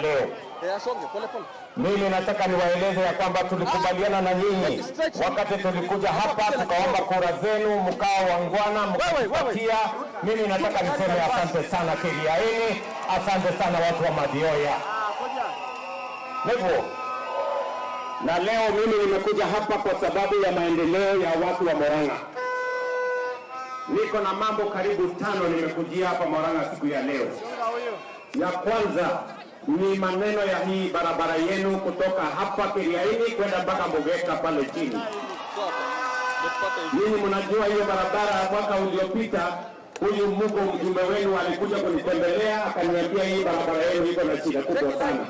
leo. Mimi nataka niwaeleze ya kwamba tulikubaliana na nyinyi wakati tulikuja hapa tukaomba kura zenu, mkao wangwana mkapatia. Mimi nataka niseme asante sana Kiriaini, asante sana watu wa Mathioya. Hivyo na leo mimi nimekuja hapa kwa sababu ya maendeleo ya watu wa Murang'a. Niko na mambo karibu 5 nimekujia hapa Murang'a siku ya leo. Ya kwanza ni maneno ya hii barabara yenu kutoka hapa Kiriaini kwenda mpaka Mogeka pale chini. Ninyi mnajua hiyo barabara mwaka uliopita huyu Mungu mjumbe wenu alikuja kunitembelea akaniambia hii barabara yenu iko na shida kubwa sana.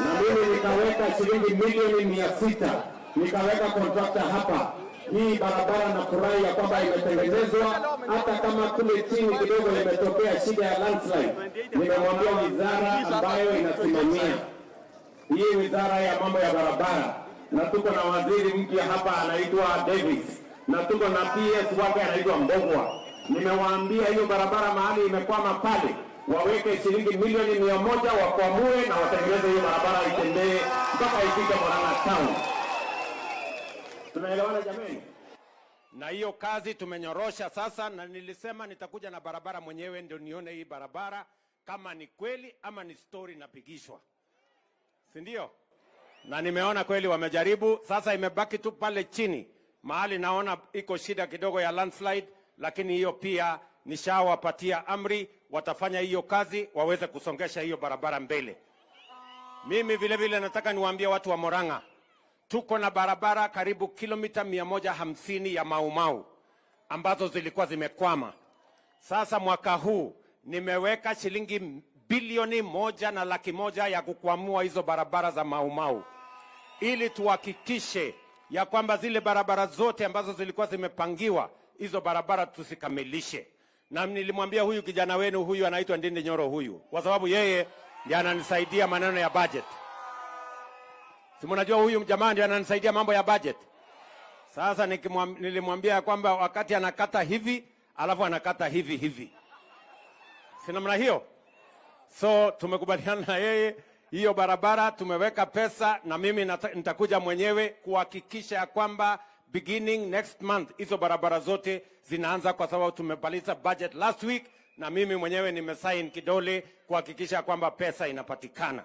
Na mimi nikaweka shilingi milioni 600 nikaweka contractor hapa. Hii barabara na furahi ya kwamba imetengenezwa, hata kama kule chini kidogo imetokea shida ya landslide. Nimemwambia wizara ambayo inasimamia hii wizara ya mambo ya barabara, na tuko na waziri mpya hapa anaitwa Davis, na tuko na PS wake anaitwa Mbogwa. Nimewaambia hiyo barabara mahali imekwama pale waweke shilingi milioni 100 wakwamue na watengeneze hiyo barabara itembee mpaka ifike Murang'a town. Tunaelewana jamani? Na hiyo kazi tumenyorosha sasa, na nilisema nitakuja na barabara mwenyewe ndio nione hii barabara kama ni kweli ama ni story napigishwa. Si ndio? Na nimeona kweli wamejaribu. Sasa imebaki tu pale chini mahali naona iko shida kidogo ya landslide, lakini hiyo pia nishawapatia amri, watafanya hiyo kazi waweze kusongesha hiyo barabara mbele. Mimi vile vile nataka niwaambie watu wa Murang'a, tuko na barabara karibu kilomita 150 ya Maumau ambazo zilikuwa zimekwama. Sasa mwaka huu nimeweka shilingi bilioni 1.1 ya kukwamua hizo barabara za Maumau, ili tuhakikishe ya kwamba zile barabara zote ambazo zilikuwa zimepangiwa hizo barabara tusikamilishe. Na nilimwambia huyu kijana wenu huyu anaitwa Ndindi Nyoro huyu, kwa sababu yeye ndiye ananisaidia maneno ya budget. Si mnajua huyu jamaa ndiye ananisaidia mambo ya budget. Sasa nilimwambia kwamba wakati anakata hivi alafu anakata hivi. Si namna hiyo? So tumekubaliana na yeye hiyo barabara tumeweka pesa, na mimi nitakuja mwenyewe kuhakikisha ya kwamba beginning next month hizo barabara zote zinaanza, kwa sababu tumemaliza budget last week na mimi mwenyewe nimesign kidole kuhakikisha kwamba pesa inapatikana.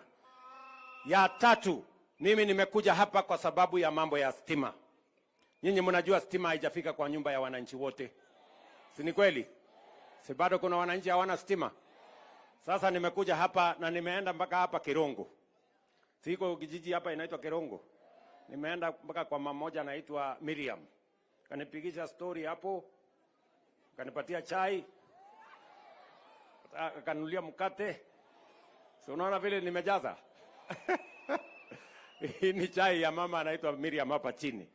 Ya tatu, mimi nimekuja hapa kwa sababu ya mambo ya stima. Nyinyi mnajua stima haijafika kwa nyumba ya wananchi wote. Si ni kweli? Si bado kuna wananchi hawana stima? Sasa nimekuja hapa na nimeenda mpaka hapa Kirongo. Siko kijiji hapa inaitwa Kirongo. Nimeenda mpaka kwa mama moja anaitwa Miriam. Kanipigisha story hapo. Kanipatia chai. Kanulia mkate. Si unaona vile nimejaza? Hii ni chai ya mama anaitwa Miriam hapa chini.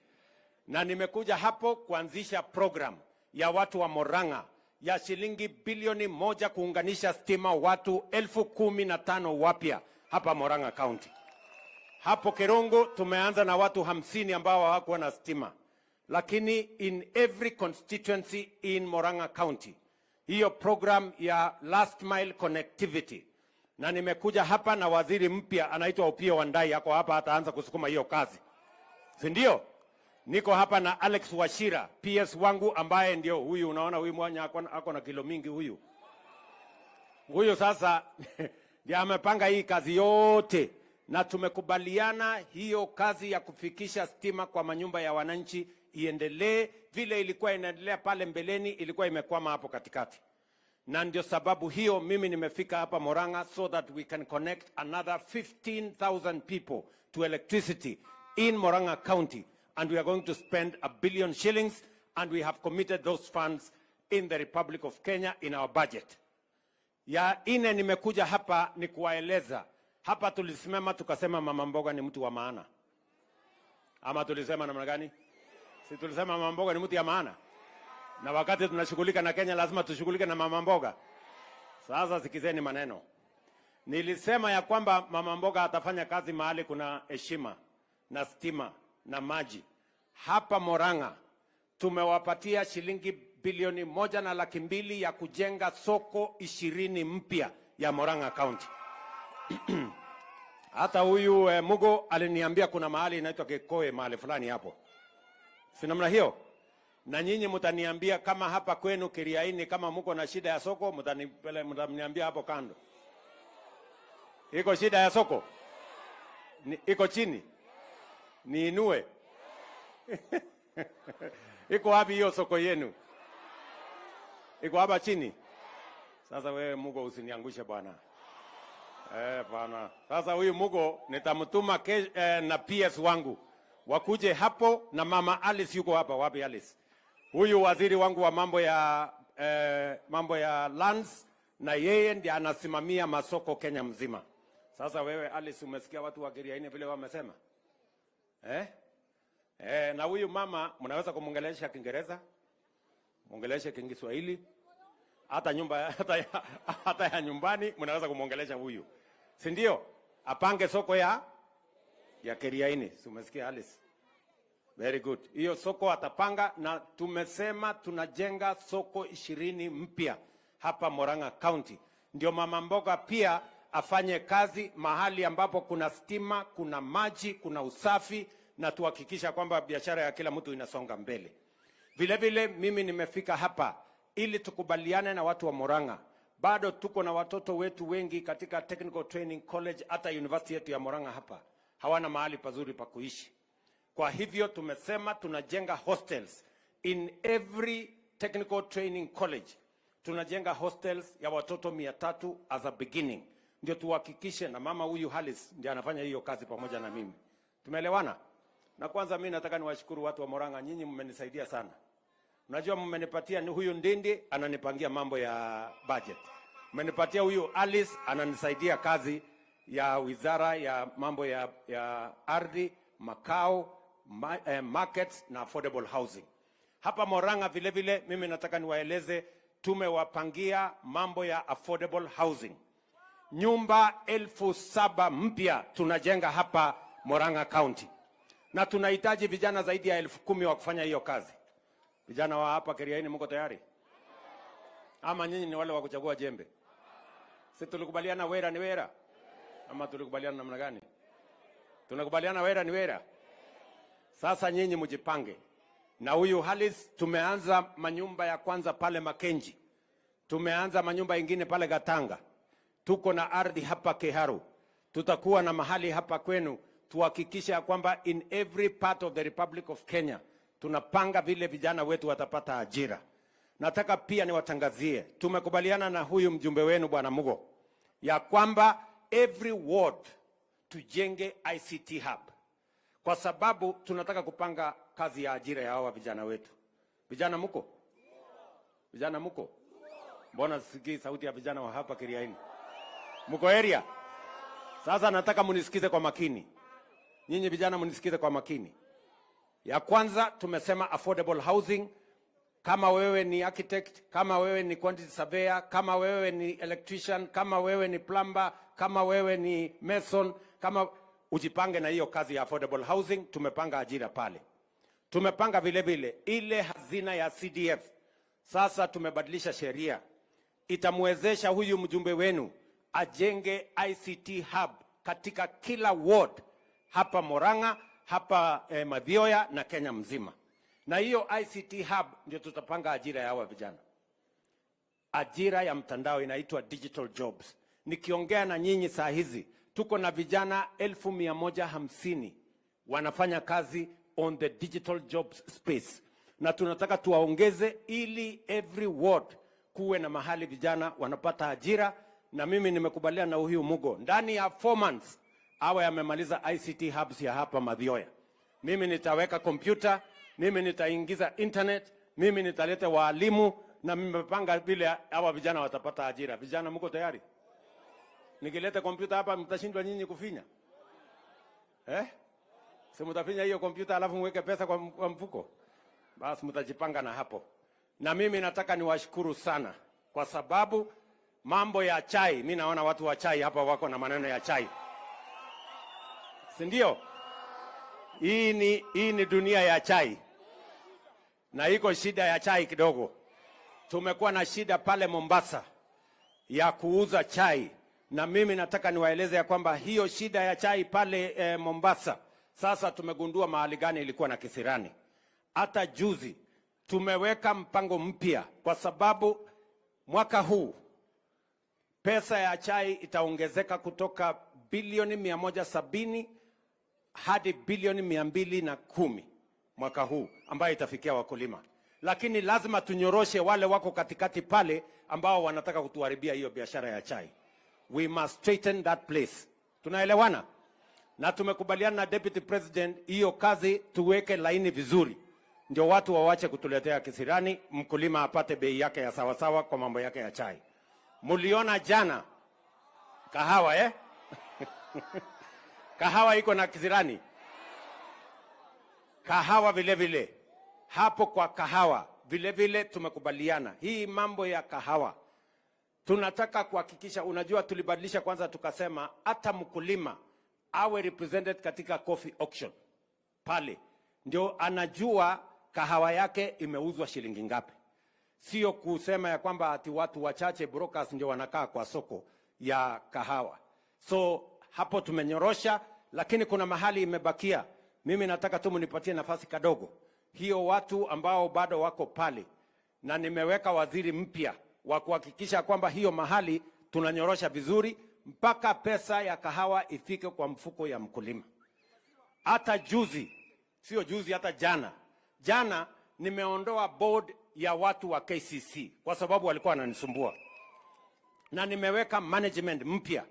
Na nimekuja hapo kuanzisha program ya watu wa Murang'a ya shilingi bilioni 1 kuunganisha stima watu 15,000 wapya hapa Murang'a County. Hapo Kirongo tumeanza na watu 50 ambao hawakuwa na stima. Lakini in every constituency in Murang'a County, hiyo program ya last mile connectivity. Na nimekuja hapa na waziri mpya anaitwa Opiyo Wandayi, yako hapa ataanza kusukuma hiyo kazi. Si ndio? Niko hapa na Alex Wachira, PS wangu, ambaye ndio huyu unaona huyu mwanya ako na kilo mingi huyu. Huyu sasa ndiye amepanga hii kazi yote, na tumekubaliana hiyo kazi ya kufikisha stima kwa manyumba ya wananchi iendelee vile ilikuwa inaendelea pale mbeleni, ilikuwa imekwama hapo katikati. Na ndio sababu hiyo mimi nimefika hapa Murang'a so that we can connect another 15,000 people to electricity in Murang'a County, and we are going to spend 1 billion shillings, and we have committed those funds in the Republic of Kenya in our budget. Ya ine nimekuja hapa ni kuwaeleza. Hapa tulisimama tukasema mama mboga ni mtu wa maana. Ama tulisema namna gani? Si tulisema mama mboga ni mtu ya maana? Na wakati tunashughulika na Kenya lazima tushughulike na mama mboga. Sasa sikizeni maneno. Nilisema ya kwamba mama mboga atafanya kazi mahali kuna heshima na stima na maji. Hapa Murang'a tumewapatia shilingi bilioni 1.2 ya kujenga soko 20 mpya ya Murang'a County. Hata huyu Mugo aliniambia kuna mahali inaitwa Kekoe mahali fulani hapo. Si namna hiyo? Na nyinyi mtaniambia kama hapa kwenu Kiriaini kama mko na shida ya soko mtaniambia hapo kando. Iko shida ya soko? Iko chini? Niinue? Iko wapi hiyo soko yenu? Iko hapa chini? Sasa wewe Mugo usiniangushe bwana. Bwana. Sasa huyu Mugo nitamtuma na PS wangu wakuje hapo, na mama Alice yuko hapa. Wapi Alice? Huyu waziri wangu wa mambo ya lands, na yeye ndiye anasimamia masoko Kenya mzima. Sasa wewe Alice, umesikia watu wa Kiriaini vile wamesema? Na huyu mama mnaweza kumongelesha Kiingereza, mongelesha Kiswahili, hata ya nyumbani mnaweza kumongelesha huyu. Si ndio? Apange soko ya Kiriaini. Si umesikia Alice? Very good. Hiyo soko atapanga, na tumesema tunajenga soko 20 mpya hapa Murang'a County. Ndio mama mboga pia afanye kazi mahali ambapo kuna stima, kuna maji, kuna usafi, na tuhakikisha kwamba biashara ya kila mtu inasonga mbele. Vile vile mimi nimefika hapa ili tukubaliane na watu wa Murang'a. Bado tuko na watoto wetu wengi katika Technical Training College, hata university yetu ya Murang'a hapa hawana mahali pazuri pa kuishi. Kwa hivyo tumesema tunajenga hostels in every Technical Training College. Tunajenga hostels ya watoto 300 as a beginning. Ndio tuhakikishe, na mama huyu Halis ndiye anafanya hiyo kazi pamoja na mimi. Tumeelewana? Na kwanza mimi nataka niwashukuru watu wa Murang'a, nyinyi mmenisaidia sana. Unajua mmenipatia ni huyu Ndindi ananipangia mambo ya budget. Mmenipatia huyu Alice ananisaidia kazi ya wizara ya mambo ya ardhi, makao, markets na affordable housing. Hapa Murang'a vile vile mimi nataka niwaeleze tumewapangia mambo ya affordable housing. Nyumba 7,000 mpya tunajenga hapa Murang'a County. Na tunahitaji vijana zaidi ya 10,000 wa kufanya hiyo kazi. Vijana wa hapa Kiriaini mko tayari? Ama nyinyi ni wale wa kuchagua jembe? Sisi tulikubaliana wera ni wera. Ama tulikubaliana namna gani? Tunakubaliana wera ni wera. Sasa nyinyi mjipange. Na huyu Halis tumeanza manyumba ya kwanza pale Makenji. Tumeanza manyumba ingine pale Gatanga. Tuko na ardhi hapa Keharu. Tutakuwa na mahali hapa kwenu. Tuhakikisha kwamba in every part of the Republic of Kenya tunapanga vile vijana wetu watapata ajira. Nataka pia niwatangazie, tumekubaliana na huyu mjumbe wenu Bwana Mugo ya kwamba every ward tujenge ICT hub, kwa sababu tunataka kupanga kazi ya ajira ya hawa vijana wetu. Vijana muko? Vijana muko? Mbona sisikii sauti ya vijana wa hapa Kiriaini? Muko area? Sasa nataka munisikize kwa makini. Nyinyi vijana munisikize kwa makini. Ya kwanza tumesema affordable housing. Kama wewe ni architect, kama wewe ni quantity surveyor, kama wewe ni electrician, kama wewe ni plumber, kama wewe ni mason, kama ujipange na hiyo kazi ya affordable housing. Tumepanga ajira pale. Tumepanga vile vile ile hazina ya CDF. Sasa tumebadilisha sheria. Itamwezesha huyu mjumbe wenu ajenge ICT hub katika kila ward hapa Murang'a, hapa Mathioya na Kenya mzima. Na hiyo ICT hub ndio tutapanga ajira ya hawa vijana. Ajira ya mtandao inaitwa digital jobs. Nikiongea na nyinyi saa hizi tuko na vijana 150 wanafanya kazi on the digital jobs space. Na tunataka tuwaongeze ili every ward kuwe na mahali vijana wanapata ajira. Na mimi nimekubaliana na huyu Mugo ndani ya 4 months awe amemaliza ICT hubs ya hapa Mathioya. Mimi nitaweka kompyuta, mimi nitaingiza internet, mimi nitaleta walimu, na nimepanga vile hawa vijana watapata ajira. Vijana mko tayari? Nikileta kompyuta hapa mtashindwa nyinyi kufinya? Si mtafinya hiyo kompyuta alafu mweke pesa kwa mfuko? Basi mtajipanga na hapo. Na mimi nataka niwashukuru sana kwa sababu mambo ya chai, mimi naona watu wa chai hapa wako na maneno ya chai. Si ndio? Hii ni dunia ya chai. Na iko shida ya chai kidogo. Tumekuwa na shida pale Mombasa ya kuuza chai. na mimi nataka niwaeleze ya kwamba hiyo shida ya chai pale Mombasa, sasa tumegundua mahali gani ilikuwa na kisirani. Hata juzi tumeweka mpango mpya, kwa sababu mwaka huu pesa ya chai itaongezeka kutoka bilioni 170 hadi bilioni 210 mwaka huu, ambayo itafikia wakulima. Lakini lazima tunyoroshe wale wako katikati pale ambao wanataka kutuharibia hiyo biashara ya chai. We must straighten that place. Tunaelewana? Na tumekubaliana na Deputy President hiyo kazi tuweke laini vizuri, ndio watu wawache kutuletea kisirani, mkulima apate bei yake ya sawasawa kwa mambo yake ya chai. Muliona jana kahawa kahawa iko na kisirani. Kahawa vile vile, hapo kwa kahawa vile vile tumekubaliana hii mambo ya kahawa. Tunataka kuhakikisha, unajua tulibadilisha kwanza, tukasema hata mkulima awe represented katika coffee auction. Pale ndio anajua kahawa yake imeuzwa shilingi ngapi. Sio kusema ya kwamba ati watu wachache brokers ndio wanakaa kwa soko ya kahawa. So hapo tumenyorosha, lakini kuna mahali imebakia. Mimi nataka tu mnipatie nafasi kadogo. Hiyo watu ambao bado wako pale, na nimeweka waziri mpya wa kuhakikisha kwamba hiyo mahali tunanyorosha vizuri mpaka pesa ya kahawa ifike kwa mfuko ya mkulima. Hata juzi, sio juzi, hata jana nimeondoa board ya watu wa KCC kwa sababu walikuwa wananisumbua, na nimeweka management mpya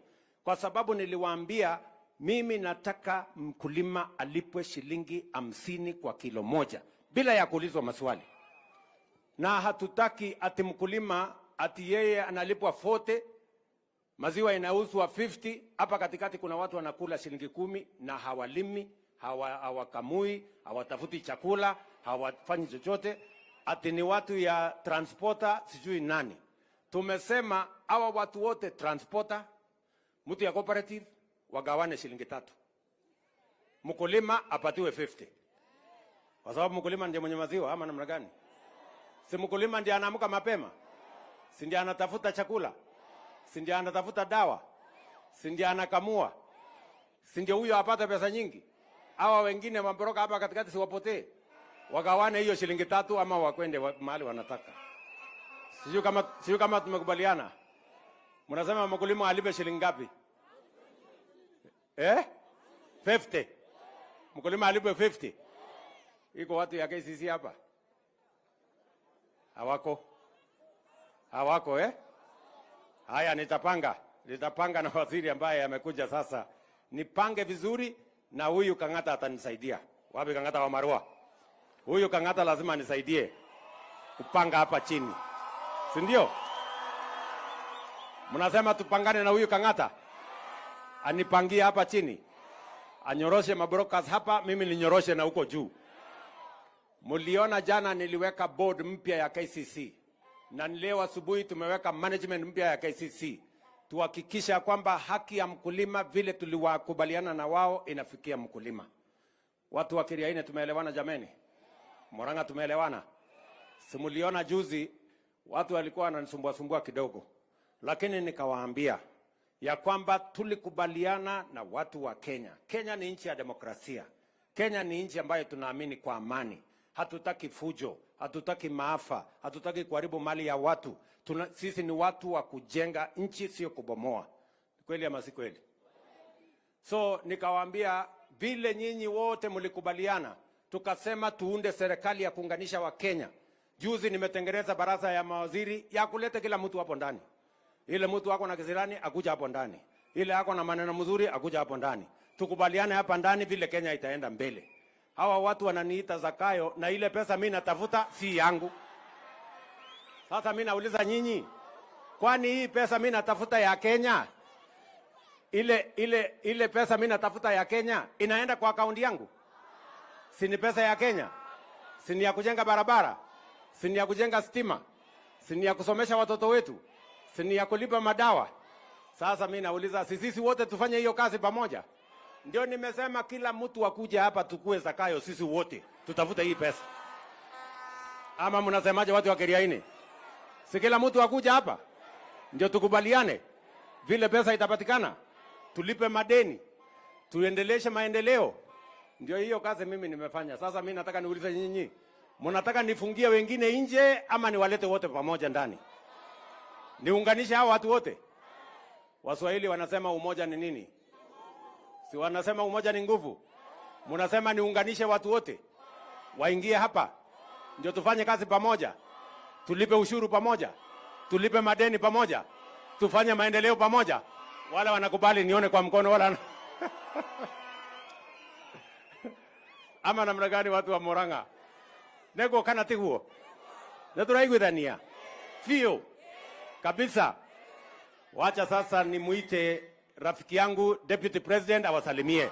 kwa sababu niliwaambia mimi nataka mkulima alipwe shilingi 50 kwa kilo moja bila ya kuulizwa maswali. Na hatutaki ati mkulima ati yeye analipwa 40, maziwa inauzwa 50. Hapa katikati kuna watu wanakula shilingi 10 na hawalimi, hawakamui, hawatafuti chakula, hawafanyi chochote. Ati ni watu ya transporter sijui nani. Tumesema hawa watu wote, transporter, mtu ya cooperative, wagawane shilingi 3. Mkulima apatiwe 50. Kwa sababu mkulima ndiye mwenye maziwa, ama namna gani? Si mkulima ndiye anaamka mapema? Si ndiye anatafuta chakula? Si ndiye anatafuta dawa? Si ndiye anakamua? Si ndiye huyo apata pesa nyingi? Hawa wengine mabroka hapa katikati siwapotee. Wagawane hiyo shilingi 3 ama wakwende mahali wanataka. Sio kama tumekubaliana. Mnasema mkulima alipe shilingi ngapi? 50. Mkulima alipe 50. Iko watu ya KCC hapa? Hawako Haya, nitapanga na waziri ambaye amekuja sasa. Nipange vizuri, na huyu Kang'ata atanisaidia. Wapi Kang'ata wa Marua? Huyu Kang'ata lazima nisaidie kupanga hapa chini. Si ndio? Mnasema tupangane na huyu Kang'ata anipangie hapa chini, anyoroshe mabrokers hapa, mimi ninyoroshe na huko juu. Muliona jana niliweka board mpya ya KCC, na leo asubuhi tumeweka management mpya ya KCC. Tuhakikisha kwamba haki ya mkulima vile tuliwakubaliana na wao inafikia mkulima. Watu wa Kiriaini tumeelewana jameni? Murang'a tumeelewana? Simuliona juzi watu walikuwa wananisumbua kidogo, lakini nikawaambia ya kwamba tulikubaliana na watu wa Kenya. Kenya ni nchi ya demokrasia. Kenya ni nchi ambayo tunaamini kwa amani. Hatutaki fujo, hatutaki maafa, hatutaki kuharibu mali ya watu. Sisi ni watu wa kujenga nchi, sio kubomoa. Kweli ama si kweli? So nikawaambia vile nyinyi wote mlikubaliana, tukasema tuunde serikali ya kuunganisha wa Kenya. Juzi nimetengeneza baraza ya mawaziri ya kuleta kila mtu hapo ndani. Ile mtu wako na kisirani akuja hapo ndani. Ile yako na maneno mzuri akuja hapo ndani. Tukubaliane hapa ndani vile Kenya itaenda mbele. Hawa watu wananiita Zakayo, na ile pesa mimi natafuta si yangu. Sasa mimi nauliza nyinyi, kwani hii pesa mimi natafuta ya Kenya? Ile pesa mimi natafuta ya Kenya inaenda kwa akaunti yangu? Si ni pesa ya Kenya? Si ni ya kujenga barabara? Si ni ya kujenga stima? Si ni ya kusomesha watoto wetu? Si ni ya kulipa madawa? Sasa mimi nauliza, sisi wote tufanye hiyo kazi pamoja? Ndio nimesema kila mtu akuja hapa tukue Zakayo, sisi wote tutafute hii pesa. Ama mnasemaje watu wa Kiriaini? Si kila mtu akuja hapa ndio tukubaliane? vile pesa itapatikana, tulipe madeni, tuendeleshe maendeleo. Ndio hiyo kazi mimi nimefanya. Sasa mimi nataka niulize nyinyi, mnataka nifungie wengine nje ama niwalete wote pamoja ndani? Niunganishe hao watu wote? Waswahili wanasema umoja ni nini? Si wanasema umoja ni nguvu? Mnasema niunganishe watu wote waingie hapa, ndio tufanye kazi pamoja, tulipe ushuru pamoja, tulipe madeni pamoja, tufanye maendeleo pamoja. Wala wanakubali nione kwa mkono wala ama namna gani watu wa Murang'a? Nego kana tiguo. Na turaiguithania. Fio. Kabisa. Wacha sasa nimuite rafiki yangu Deputy President awasalimie.